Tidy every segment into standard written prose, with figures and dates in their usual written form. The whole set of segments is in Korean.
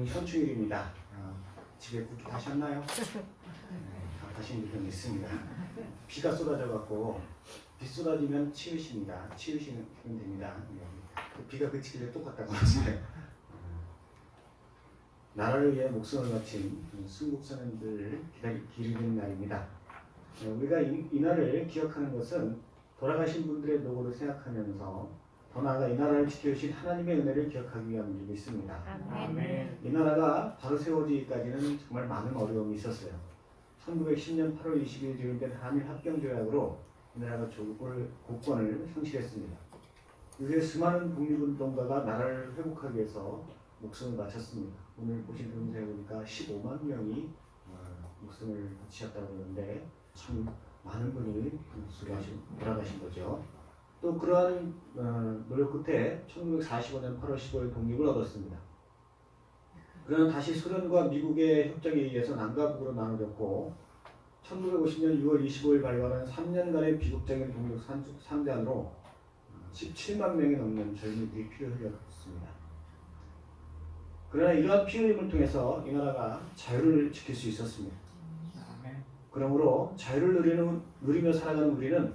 현충일입니다. 집에 국기 다셨나요? 다 다신 분이 있습니다. 비가 쏟아져갖고 비 쏟아지면 치우십니다. 치우시면 됩니다. 비가 그치길래 똑같다고 하시네요. 나라를 위해 목숨을 바친 순국선원들을 기리는 날입니다. 우리가 이 날을 기억하는 것은 돌아가신 분들의 노고를 생각하면서 더 나아가 이 나라를 지켜주신 하나님의 은혜를 기억하기 위함을 믿습니다. 아멘. 이 나라가 바로 세워지기까지는 정말 많은 어려움이 있었어요. 1910년 8월 20일 지정된 한일 합병조약으로 이 나라가 조국을 국권을 상실했습니다. 이후에 수많은 독립운동가가 나라를 회복하기 위해서 목숨을 바쳤습니다. 오늘 보신 동영상에 보니까 15만 명이 목숨을 바치셨다고 그러는데 참 많은 분이 돌아가신 거죠. 또 그러한 노력 끝에 1945년 8월 15일 독립을 얻었습니다. 그러나 다시 소련과 미국의 협정에 의해서 남과 북으로 나눠졌고 1950년 6월 25일 발표한 3년간의 비극적인 독립 상대안으로 17만 명이 넘는 젊은이들이 피를 흘렸습니다. 그러나 이러한 피 흘림을 통해서 이 나라가 자유를 지킬 수 있었습니다. 그러므로 자유를 누리며 살아가는 우리는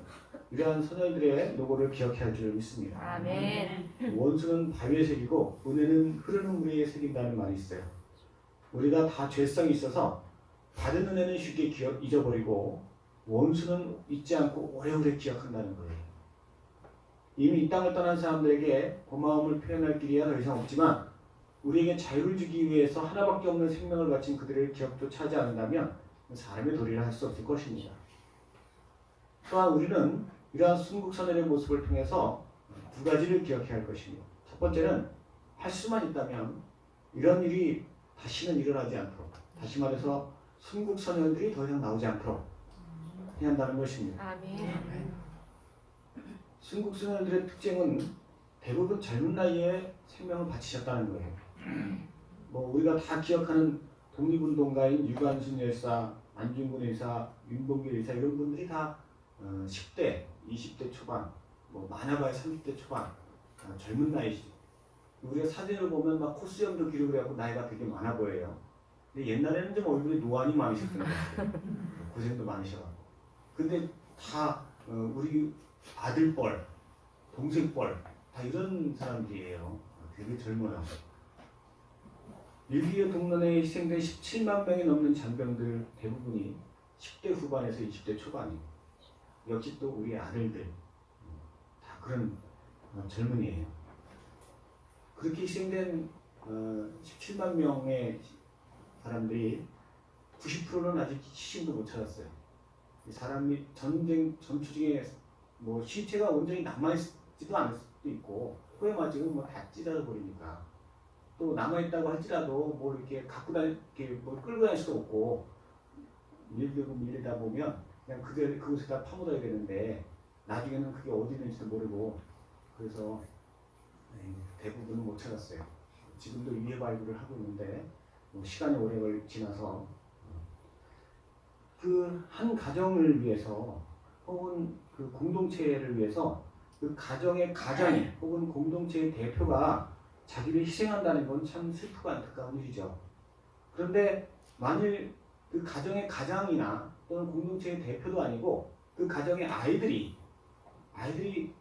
이러한 선열들의 노고를 기억해야 할 줄 믿습니다. 아멘. 원수는 바위에 새기고 은혜는 흐르는 물에 새긴다는 말이 있어요. 우리가 다 죄성이 있어서 받은 은혜는 쉽게 잊어버리고 원수는 잊지 않고 오래오래 기억한다는 거예요. 이미 이 땅을 떠난 사람들에게 고마움을 표현할 길이야 더 이상 없지만 우리에게 자유를 주기 위해서 하나밖에 없는 생명을 바친 그들의 기억조차 하지 않는다면 사람의 도리를 할 수 없을 것입니다. 또한 우리는 이러한 순국선열의 모습을 통해서 두 가지를 기억해야 할 것입니다. 첫 번째는 할 수만 있다면 이런 일이 다시는 일어나지 않도록, 다시 말해서 순국선열들이 더 이상 나오지 않도록 해야 한다는 것입니다. 아멘. 순국선열들의 특징은 대부분 젊은 나이에 생명을 바치셨다는 거예요. 우리가 다 기억하는 독립운동가인 유관순 열사, 안중근 의사, 윤봉길 의사 이런 분들이 다 10대, 20대 초반, 많아봐야 30대 초반 젊은 나이시죠. 우리가 사진을 보면 막 코수염도 기르고 해갖고 나이가 되게 많아 보여요. 근데 옛날에는 좀 얼굴에 노안이 많으셨던 것 같아요. 고생도 많으셔갖고. 근데 다 우리 아들뻘, 동생뻘 다 이런 사람들이에요. 되게 젊어요. 6.25 동란에 희생된 17만 명이 넘는 잔병들 대부분이 10대 후반에서 20대 초반이에요. 역시 또 우리 아들들 다 그런 젊은이에요. 그렇게 희생된 17만 명의 사람들이 90%는 아직 시신도 못 찾았어요. 사람이 전쟁 전투 중에 시체가 온전히 남아있지도 않을 수도 있고 코에 맞으면 다 찢어져 버리니까 또 남아있다고 할지라도 이렇게 끌고 다닐 수도 없고 밀리다 보면 그냥 그곳에다 파묻어야 되는데 나중에는 그게 어디 있는지도 모르고 그래서 대부분은 못 찾았어요. 지금도 유해 발굴을 하고 있는데 시간이 오래 지나서 그 한 가정을 위해서 혹은 그 공동체를 위해서 그 가정의 가장이 혹은 공동체의 대표가 자기를 희생한다는 건 참 슬프고 안타까운 일이죠. 그런데 만일 그 가정의 가장이나 또는 공동체의 대표도 아니고 그 가정의 아이들이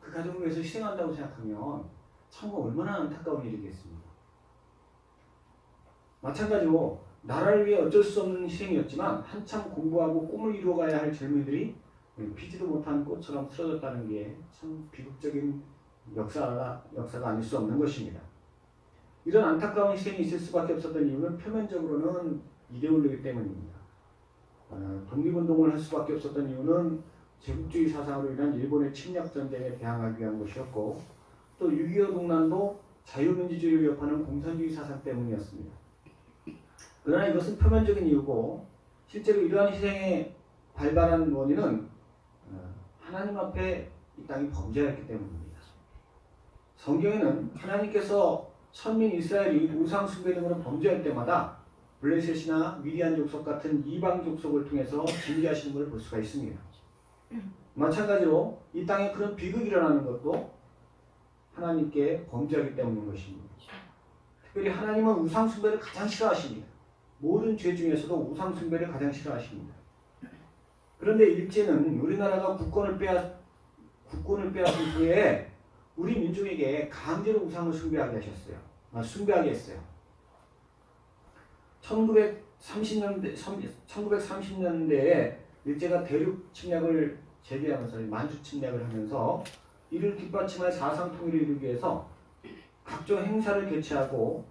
그 가정을 위해서 희생한다고 생각하면 참 얼마나 안타까운 일이겠습니까? 마찬가지로 나라를 위해 어쩔 수 없는 희생이었지만 한참 공부하고 꿈을 이루어가야 할 젊은이들이 피지도 못한 꽃처럼 쓰러졌다는 게 참 비극적인 역사가 아닐 수 없는 것입니다. 이런 안타까운 희생이 있을 수밖에 없었던 이유는 표면적으로는 이데올로기 때문입니다. 독립운동을 할 수밖에 없었던 이유는 제국주의 사상으로 인한 일본의 침략전쟁에 대항하기 위한 것이었고 또 6.25 동란도 자유민주주의를 위협하는 공산주의 사상 때문이었습니다. 그러나 이것은 표면적인 이유고 실제로 이러한 희생에 발발한 원인은 하나님 앞에 이 땅이 범죄했기 때문입니다. 성경에는 하나님께서 선민 이스라엘이 우상 숭배 등으로 범죄할 때마다 블레셋이나 미디안 족속 같은 이방 족속을 통해서 징계하시는 것을 볼 수가 있습니다. 마찬가지로 이 땅에 그런 비극이 일어나는 것도 하나님께 범죄하기 때문인 것입니다. 특별히 하나님은 우상 숭배를 가장 싫어하십니다. 모든 죄 중에서도 우상 숭배를 가장 싫어하십니다. 그런데 일제는 우리나라가 국권을 빼앗은 후에 우리 민족에게 강제로 우상을 숭배하게 하셨어요. 숭배하게 했어요. 1930년대에 일제가 대륙 침략을 재개하면서 만주 침략을 하면서 이를 뒷받침할 사상 통일을 이루기 위해서 각종 행사를 개최하고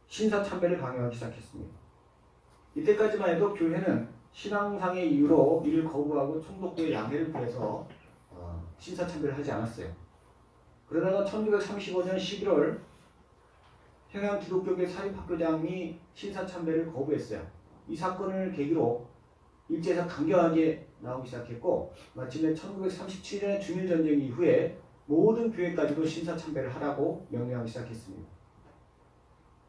신사참배를 강요하기 시작했습니다. 이때까지만 해도 교회는 신앙상의 이유로 이를 거부하고 총독부의 양해를 구해서 신사참배를 하지 않았어요. 그러다가 1935년 11월 평양 기독교계 사립학교장이 신사참배를 거부했어요. 이 사건을 계기로 일제에서 강경하게 나오기 시작했고 마침내 1937년의 중일전쟁 이후에 모든 교회까지도 신사참배를 하라고 명령하기 시작했습니다.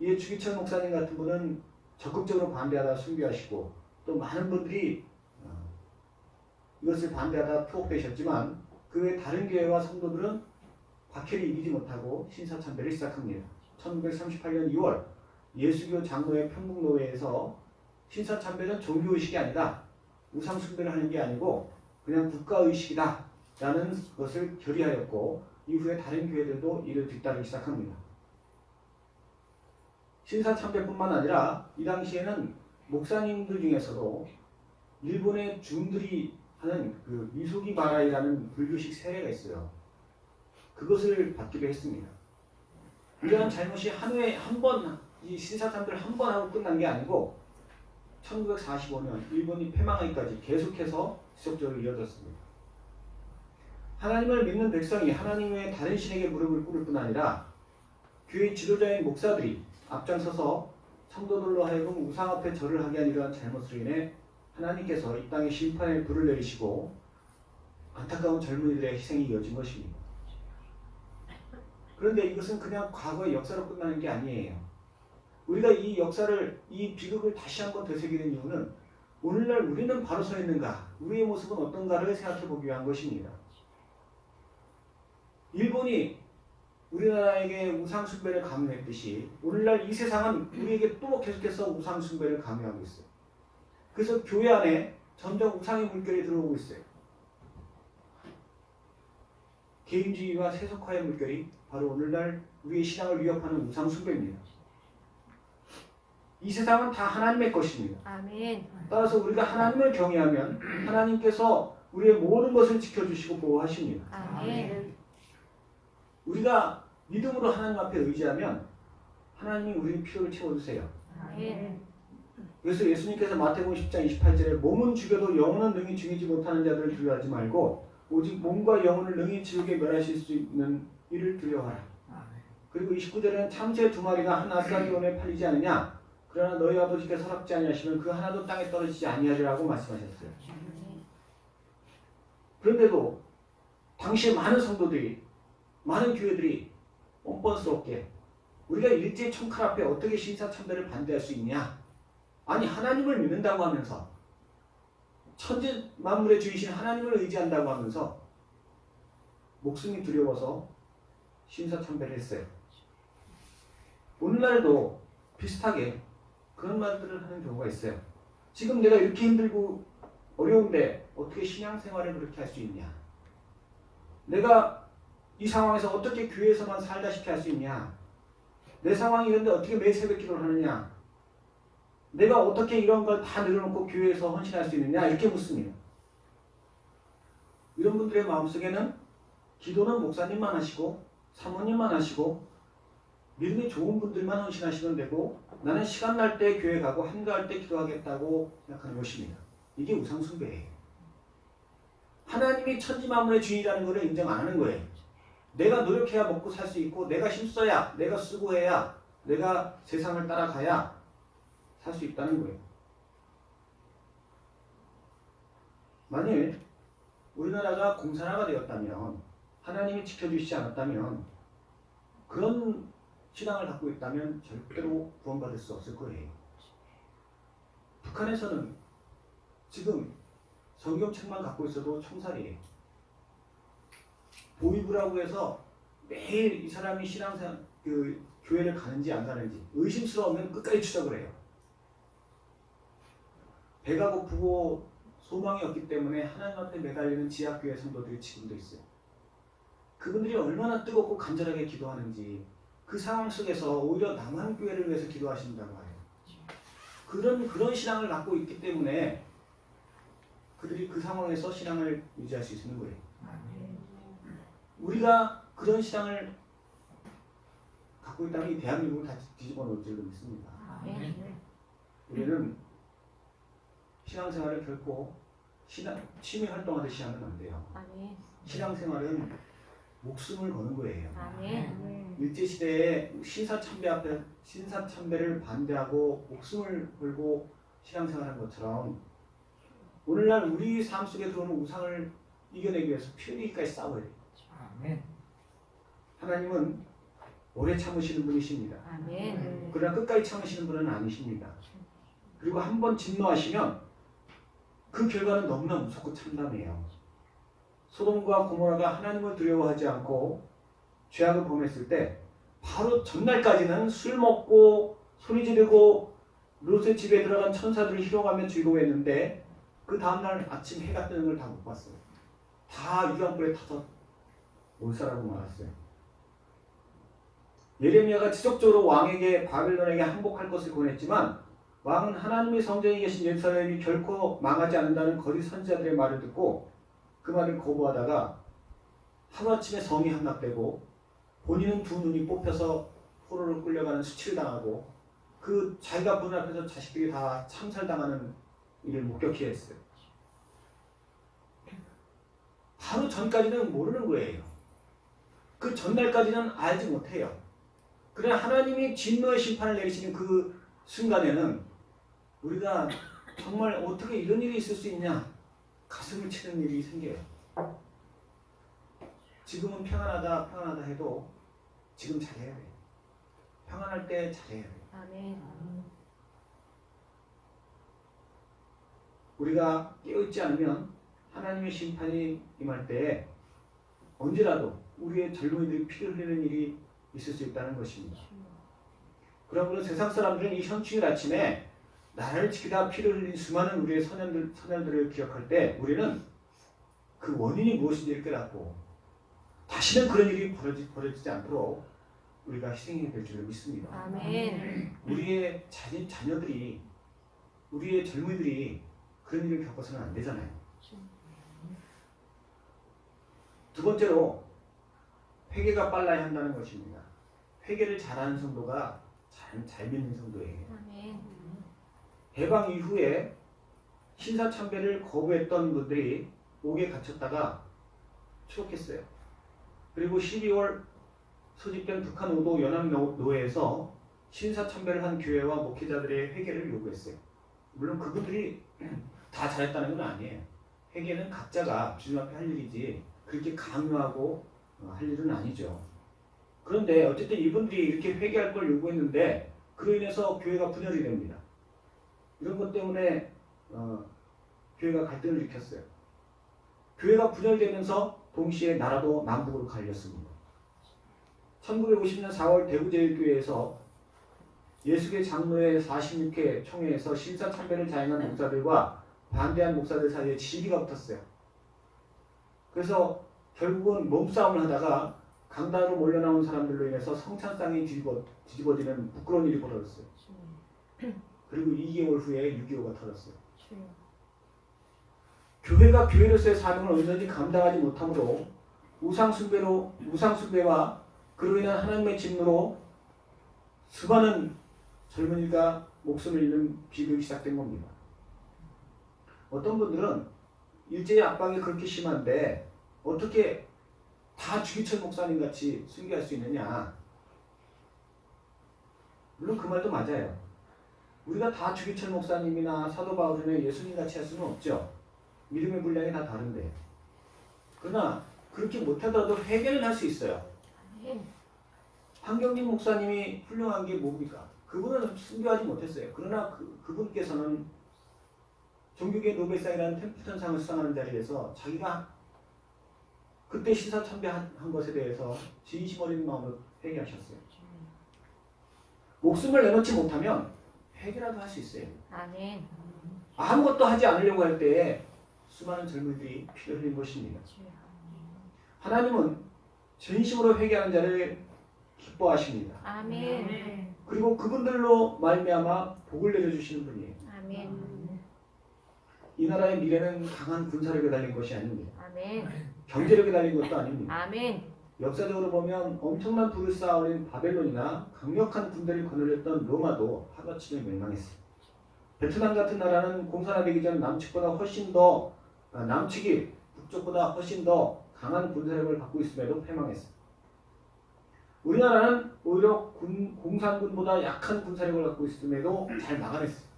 이에 주기철 목사님 같은 분은 적극적으로 반대하다 순교하시고 또 많은 분들이 이것을 반대하다 투옥되셨지만 그 외 다른 교회와 성도들은 박해를 이기지 못하고 신사참배를 시작합니다. 1938년 2월 예수교 장로회 평국노회에서 신사참배는 종교의식이 아니다. 우상숭배를 하는 게 아니고 그냥 국가의식이다 라는 것을 결의하였고 이후에 다른 교회들도 이를 뒤따르기 시작합니다. 신사참배뿐만 아니라 이 당시에는 목사님들 중에서도 일본의 중들이 하는 그 미소기 바라이라는 불교식 세례가 있어요. 그것을 받기도 했습니다. 이러한 잘못이 한 해에 한 번, 이 신사참배를 한 번 하고 끝난 게 아니고 1945년 일본이 패망하기까지 계속해서 지속적으로 이어졌습니다. 하나님을 믿는 백성이 하나님 외에 다른 신에게 무릎을 꿇을 뿐 아니라 교회 지도자인 목사들이 앞장서서 성도들로 하여금 우상 앞에 절을 하게 한 이러한 잘못으로 인해 하나님께서 이 땅에 심판의 불을 내리시고 안타까운 젊은이들의 희생이 이어진 것입니다. 그런데 이것은 그냥 과거의 역사로 끝나는 게 아니에요. 우리가 이 역사를, 이 비극을 다시 한번 되새기는 이유는 오늘날 우리는 바로 서 있는가, 우리의 모습은 어떤가를 생각해 보기 위한 것입니다. 일본이 우리나라에게 우상숭배를 강요했듯이 오늘날 이 세상은 우리에게 또 계속해서 우상숭배를 강요하고 있어요. 그래서 교회 안에 점점 우상의 물결이 들어오고 있어요. 개인주의와 세속화의 물결이 바로 오늘날 우리의 신앙을 위협하는 우상숭배입니다. 이 세상은 다 하나님의 것입니다. 아멘. 따라서 우리가 하나님을 경외하면 하나님께서 우리의 모든 것을 지켜주시고 보호하십니다. 아멘. 우리가 믿음으로 하나님 앞에 의지하면 하나님이 우리의 필요를 채워주세요. 아멘. 그래서 예수님께서 마태복음 10장 28절에 몸은 죽여도 영혼은 능히 죽이지 못하는 자들을 두려워하지 말고 오직 몸과 영혼을 능히 지옥에 멸하실 수 있는 이를 두려워하라. 그리고 29절에는 참새 2마리가 한 아스가리온에 팔리지 않느냐? 그러나 너희 아버지께서 허락지 아니하시면 그 하나도 땅에 떨어지지 아니하리라고 말씀하셨어요. 그런데도 당시에 많은 성도들이, 많은 교회들이 뻔뻔스럽게 우리가 일제 총칼 앞에 어떻게 신사참배를 반대할 수 있냐? 아니 하나님을 믿는다고 하면서 천지 만물의 주이신 하나님을 의지한다고 하면서 목숨이 두려워서 신사참배를 했어요. 오늘날도 비슷하게 그런 말들을 하는 경우가 있어요. 지금 내가 이렇게 힘들고 어려운데 어떻게 신앙생활을 그렇게 할 수 있냐? 내가 이 상황에서 어떻게 교회에서만 살다시피 할 수 있냐? 내 상황이 이런데 어떻게 매일 새벽 기도를 하느냐? 내가 어떻게 이런 걸 다 내려놓고 교회에서 헌신할 수 있느냐? 이렇게 묻습니다. 이런 분들의 마음속에는 기도는 목사님만 하시고 사모님만 하시고 믿음이 좋은 분들만 헌신하시면 되고 나는 시간 날 때 교회 가고 한가할 때 기도하겠다고 생각하는 것입니다. 이게 우상숭배예요. 하나님이 천지만물의 주인이라는 것을 인정 안 하는 거예요. 내가 노력해야 먹고 살 수 있고 내가 힘써야, 내가 수고해야, 내가 세상을 따라가야 살 수 있다는 거예요. 만일 우리나라가 공산화가 되었다면, 하나님이 지켜주시지 않았다면, 그런 신앙을 갖고 있다면 절대로 구원받을 수 없을 거예요. 북한에서는 지금 성경책만 갖고 있어도 총살이에요. 보위부라고 해서 매일 이 사람이 신앙생활, 교회를 가는지 안 가는지 의심스러우면 끝까지 추적을 해요. 배가 고프고 소망이 없기 때문에 하나님 앞에 매달리는 지하교회 성도들이 지금도 있어요. 그분들이 얼마나 뜨겁고 간절하게 기도하는지 그 상황 속에서 오히려 남한 교회를 위해서 기도하신다고 해요. 그런 신앙을 갖고 있기 때문에 그들이 그 상황에서 신앙을 유지할 수 있는 거예요. 우리가 그런 신앙을 갖고 있다면 이 대한민국을 다 뒤집어 놓을 줄로 믿습니다. 우리는 신앙생활을 결코 취미 활동하듯이 하면 안 돼요. 신앙생활은 목숨을 거는 거예요. 일제시대에 신사참배를 반대하고 목숨을 걸고 신앙생활한 것처럼 오늘날 우리 삶 속에 들어오는 우상을 이겨내기 위해서 피 흘리기까지 싸워야 돼요. 하나님은 오래 참으시는 분이십니다. 그러나 끝까지 참으시는 분은 아니십니다. 그리고 한번 진노하시면 그 결과는 너무나 무섭고 참담해요. 소돔과 고모라가 하나님을 두려워하지 않고 죄악을 범했을 때 바로 전날까지는 술 먹고 소리 지르고 롯의 집에 들어간 천사들을 희롱하며 즐거워했는데 그 다음날 아침 해가 뜨는 걸 다 못 봤어요. 다 유황불에 타서 몰살하고 말았어요. 예레미야가 지속적으로 왕에게 바벨론에게 항복할 것을 권했지만 왕은 하나님의 성전에 계신 예루살렘이 결코 망하지 않는다는 거짓 선지자들의 말을 듣고 그 말을 거부하다가 하루아침에 성이 함락되고 본인은 두 눈이 뽑혀서 포로로 끌려가는 수치를 당하고 그 자기가 보는 앞에서 자식들이 다 참살당하는 일을 목격해야 했어요. 바로 전까지는 모르는 거예요. 그 전날까지는 알지 못해요. 그러나 하나님이 진노의 심판을 내리시는 그 순간에는 우리가 정말 어떻게 이런 일이 있을 수 있냐 가슴을 치는 일이 생겨요. 지금은 평안하다 해도 지금 잘해야 돼요. 평안할 때 잘해야 돼요. 우리가 깨어있지 않으면 하나님의 심판이 임할 때 언제라도 우리의 젊은이들이 피를 흘리는 일이 있을 수 있다는 것입니다. 그러므로 세상 사람들은 이 현충일 아침에 나라를 지키다 피를 흘린 수많은 우리의 선열들을 기억할 때 우리는 그 원인이 무엇인지를 깨닫고 다시는 그런 일이 벌어지지 않도록 우리가 희생이 될 줄을 믿습니다. 우리의 자녀들이 우리의 젊은이들이 그런 일을 겪어서는 안 되잖아요. 두 번째로 회개가 빨라야 한다는 것입니다. 회개를 잘하는 성도가 잘 믿는 성도예요. 해방 이후에 신사참배를 거부했던 분들이 옥에 갇혔다가 추록했어요. 그리고 12월 소집된 북한 5도 연합노회에서 신사참배를 한 교회와 목회자들의 회개를 요구했어요. 물론 그분들이 다 잘했다는 건 아니에요. 회개는 각자가 주님 앞에 할 일이지 그렇게 강요하고 할 일은 아니죠. 그런데 어쨌든 이분들이 이렇게 회개할 걸 요구했는데 그로 인해서 교회가 분열이 됩니다. 이런 것 때문에 교회가 갈등을 일으켰어요. 교회가 분열되면서 동시에 나라도 남북으로 갈렸습니다. 1950년 4월 대구제일교회에서 예수계 장로회 46회 총회에서 신사참배를 자행한 목사들과 반대한 목사들 사이에 시비가 붙었어요. 그래서 결국은 몸싸움을 하다가 강단으로 몰려나온 사람들로 인해서 성찬상이 뒤집어지는 부끄러운 일이 벌어졌어요. 그리고 2개월 후에 6.25가 터졌어요. 교회가 교회로서의 사명을 온전히 감당하지 못함으로 우상숭배와 그로 인한 하나님의 진노로 수많은 젊은이가 목숨을 잃는 비극이 시작된 겁니다. 어떤 분들은 일제의 압박이 그렇게 심한데 어떻게 다 주기철 목사님 같이 순교할 수 있느냐. 물론 그 말도 맞아요. 우리가 다 주기철 목사님이나 사도 바울이나 예수님 같이 할 수는 없죠. 믿음의 분량이 다 다른데. 그러나 그렇게 못하더라도 회개는 할 수 있어요. 황경림 목사님이 훌륭한 게 뭡니까? 그분은 순교하지 못했어요. 그러나 그분께서는 종교계 노벨상이라는 템플턴상을 수상하는 자리에서 자기가 그때 신사참배한 것에 대해서 진심 어린 마음으로 회개하셨어요. 목숨을 내놓지 못하면 회개라도 할 수 있어요. 아멘. 아무것도 하지 않으려고 할 때에 수많은 젊은이들이 피를 흘린 것입니다. 하나님은 진심으로 회개하는 자를 기뻐하십니다. 아멘. 그리고 그분들로 말미암아 복을 내려주시는 분이에요. 아멘. 이 나라의 미래는 강한 군사력에 달린 것이 아닙니다. 아멘. 경제력에 달린 것도 아닙니다. 아멘. 역사적으로 보면 엄청난 부를 쌓아올린 바벨론이나 강력한 군대를 거느렸던 로마도 하루아침에 멸망했어요. 베트남 같은 나라는 공산화되기 전 남측이 북쪽보다 훨씬 더 강한 군사력을 갖고 있음에도 패망했어요. 우리나라는 오히려 공산군보다 약한 군사력을 갖고 있음에도 잘 막아냈어요.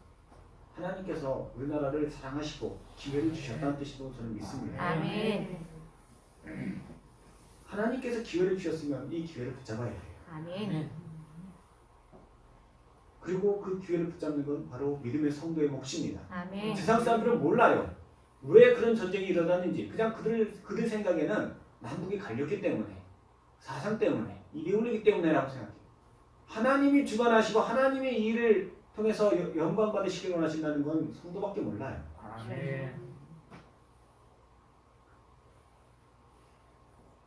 하나님께서 우리나라를 사랑하시고 기회를 주셨다는 뜻으로 저는 믿습니다. 아멘. 하나님께서 기회를 주셨으면 이 기회를 붙잡아야 돼요. 아멘. 그리고 그 기회를 붙잡는 건 바로 믿음의 성도의 몫입니다. 아멘. 세상 사람들은 몰라요. 왜 그런 전쟁이 일어났는지. 그냥 그들 생각에는 남북이 갈렸기 때문에, 사상 때문에, 이게 울리기 때문에라고 생각해요. 하나님이 주관하시고 하나님의 이 일을 통해서 영광 받으시길 원하신다는 건 성도밖에 몰라요. 아멘.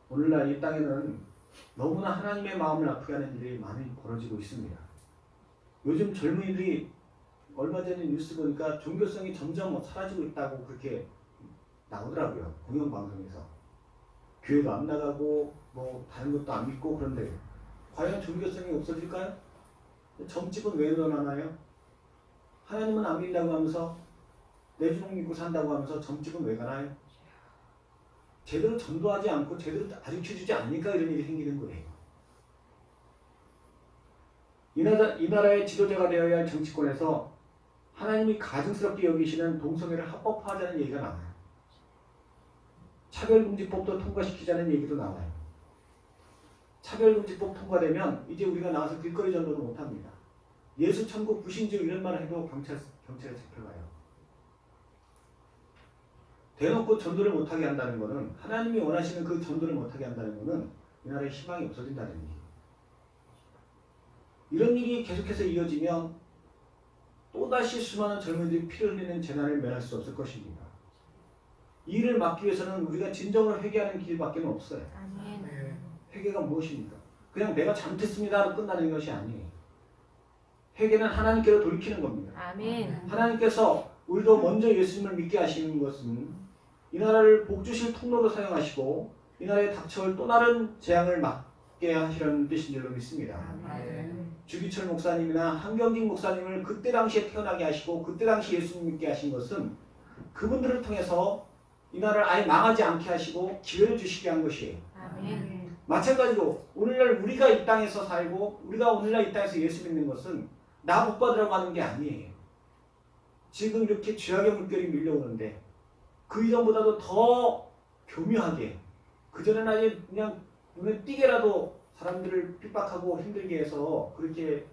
오늘날 이 땅에는 너무나 하나님의 마음을 아프게 하는 일이 많이 벌어지고 있습니다. 요즘 젊은이들이 얼마 전에 뉴스 보니까 종교성이 점점 사라지고 있다고 그렇게 나오더라고요. 공영방송에서. 교회도 안 나가고 뭐 다른 것도 안 믿고 그런데 과연 종교성이 없어질까요? 점집은 왜 늘어나나요? 하나님은 안 믿는다고 하면서 내 주먹 믿고 산다고 하면서 점집은 왜 가나요? 제대로 전도하지 않고 제대로 가르쳐주지 않으니까 이런 일이 생기는 거예요. 이 나라의 지도자가 되어야 할 정치권에서 하나님이 가증스럽게 여기시는 동성애를 합법화하자는 얘기가 나와요. 차별금지법도 통과시키자는 얘기도 나와요. 차별금지법 통과되면 이제 우리가 나가서 길거리 전도도 못합니다. 예수 천국 불신주 이런 말을 해도 경찰에 잡혀가요. 대놓고 전도를 못하게 한다는 것은 하나님이 원하시는 그 전도를 못하게 한다는 것은 이 나라의 희망이 없어진다는 얘기예요. 이런 일이 계속해서 이어지면 또다시 수많은 젊은이들이 피를 흘리는 재난을 면할 수 없을 것입니다. 이 일을 막기 위해서는 우리가 진정으로 회개하는 길밖에 없어요. 아멘. 회개가 무엇입니까? 그냥 내가 잘못했습니다 하고 끝나는 것이 아니에요. 회개는 하나님께로 돌이키는 겁니다. 아멘. 하나님께서 우리도 먼저 예수님을 믿게 하시는 것은 이 나라를 복주실 통로로 사용하시고 이 나라에 닥쳐올 또 다른 재앙을 막게 하시려는 뜻인 줄로 믿습니다. 아멘. 주기철 목사님이나 한경직 목사님을 그때 당시에 태어나게 하시고 그때 당시 예수님 믿게 하신 것은 그분들을 통해서 이 나라를 아예 망하지 않게 하시고 기회를 주시게 한 것이에요. 아멘. 마찬가지로 오늘날 우리가 이 땅에서 살고 우리가 오늘날 이 땅에서 예수 믿는 것은 나 복 받으라고 하는 게 아니에요. 지금 이렇게 죄악의 물결이 밀려오는데 그 이전보다도 더 교묘하게 그전에는 아예 그냥 눈에 띄게라도 사람들을 핍박하고 힘들게 해서 그렇게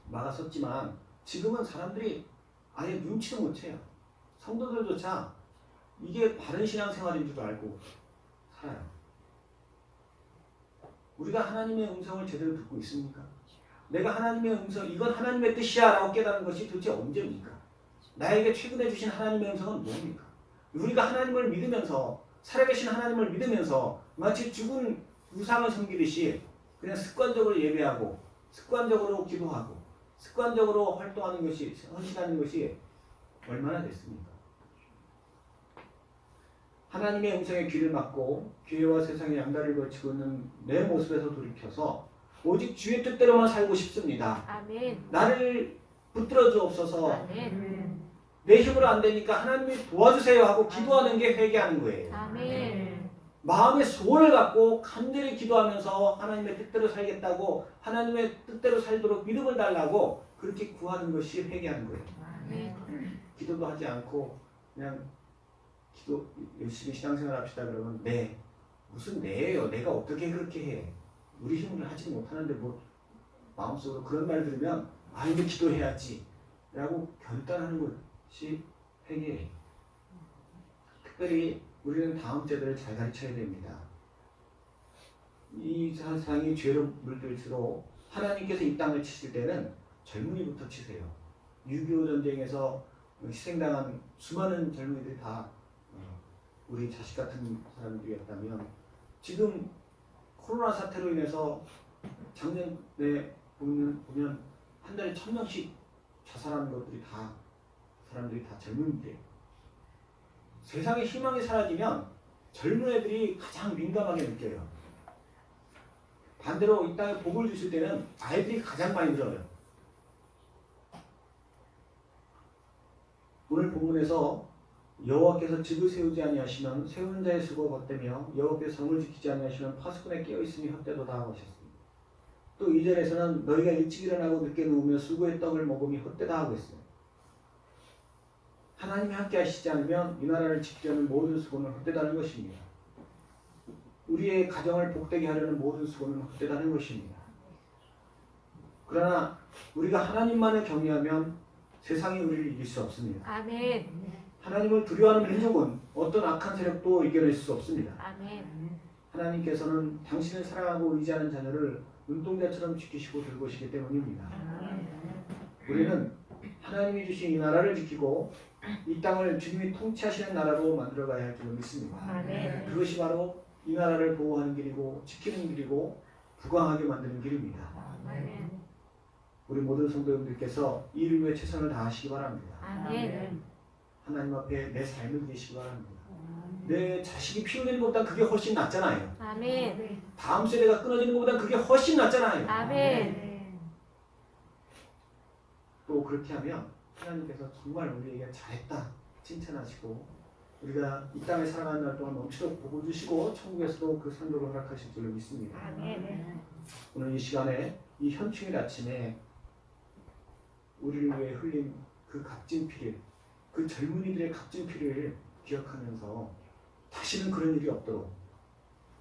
막았었지만 지금은 사람들이 아예 눈치도 못 채요. 성도들조차 이게 바른 신앙생활인 줄 알고 살아요. 우리가 하나님의 음성을 제대로 듣고 있습니까? 내가 하나님의 음성, 이건 하나님의 뜻이야 라고 깨달은 것이 도대체 언제입니까? 나에게 최근에 주신 하나님의 음성은 뭡니까? 우리가 하나님을 믿으면서 살아계신 하나님을 믿으면서 마치 죽은 우상을 섬기듯이 그냥 습관적으로 예배하고 습관적으로 기도하고 습관적으로 활동하는 것이 헌신하는 것이 얼마나 됐습니까? 하나님의 음성에 귀를 막고 교회와 세상의 양다리를 걸치고 있는 내 모습에서 돌이켜서 오직 주의 뜻대로만 살고 싶습니다. 아멘. 나를 붙들어 주옵소서. 아멘. 내 힘으로 안 되니까 하나님이 도와주세요 하고 기도하는 게 회개하는 거예요. 아멘. 마음의 소원을 갖고 간절히 기도하면서 하나님의 뜻대로 살겠다고 하나님의 뜻대로 살도록 믿음을 달라고 그렇게 구하는 것이 회개하는 거예요. 아멘. 기도도 하지 않고 그냥 기도 열심히 신앙생활 합시다 그러면 네 무슨 네예요. 내가 어떻게 그렇게 해. 우리 힘으로 하지 못하는데 뭐 마음속으로 그런 말 들으면 아 이제 기도해야지 라고 결단하는 것이 회개예요. 특별히 우리는 다음 세대를 잘 가르쳐야 됩니다. 이 세상이 죄로 물들수록 하나님께서 이 땅을 치실 때는 젊은이부터 치세요. 6.25 전쟁에서 희생당한 수많은 젊은이들이 다 우리 자식 같은 사람들이었다면 지금 코로나 사태로 인해서 작년에 보면 한 달에 1,000명씩 자살하는 것들이 다 사람들이 다 젊은이들이에요. 세상에 희망이 사라지면 젊은 애들이 가장 민감하게 느껴요. 반대로 이 땅에 복을 주실 때는 아이들이 가장 많이 들어요. 오늘 본문에서 여호와께서 집을 세우지 아니하시면 세우는 자의 수고가 헛되며 여호와께서 성을 지키지 아니하시면 파수꾼에 깨어있으니 헛되도다 하셨습니다. 또 2절에서는 너희가 일찍 일어나고 늦게 누우며 수고의 떡을 먹음이 헛되다 하고 있어요. 하나님이 함께 하시지 않으면 이 나라를 지키려는 모든 수고는 헛되다는 것입니다. 우리의 가정을 복되게 하려는 모든 수고는 헛되다는 것입니다. 그러나 우리가 하나님만을 경외하면 세상이 우리를 이길 수 없습니다. 아멘. 하나님을 두려워하는 민족은 어떤 악한 세력도 이겨낼 수 없습니다. 아멘. 하나님께서는 당신을 사랑하고 의지하는 자녀를 눈동자처럼 지키시고 돌보시기 때문입니다. 우리는 하나님이 주신 이 나라를 지키고 이 땅을 주님이 통치하시는 나라로 만들어가야 할 줄을 믿습니다. 아멘. 그것이 바로 이 나라를 보호하는 길이고 지키는 길이고 부강하게 만드는 길입니다. 아멘. 우리 모든 성도님들께서 이 일을 위해 최선을 다하시기 바랍니다. 아멘. 하나님 앞에 내 삶을 드리시기 바랍니다. 내 자식이 피 흘리는 것보다 그게 훨씬 낫잖아요. 아멘. 다음 세대가 끊어지는 것보다 그게 훨씬 낫잖아요. 아멘. 또 그렇게 하면 하나님께서 정말 우리에게 잘했다 칭찬하시고 우리가 이 땅에 살아가는 날 동안 넘치도록 복을 주시고 천국에서도 그 상도를 허락하실 줄로 믿습니다. 아멘. 오늘 이 시간에 이 현충일 아침에 우리를 위해 흘린 그 값진 피를 그 젊은이들의 값진 피를 기억하면서 다시는 그런 일이 없도록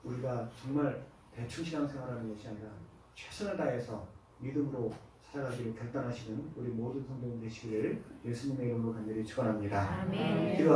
우리가 정말 대충 신앙생활하는 것이 아니라 최선을 다해서 믿음으로 살아가기를 결단하시는 우리 모든 성도님 되시기를 예수님의 이름으로 간절히 축원합니다. 아멘. 기도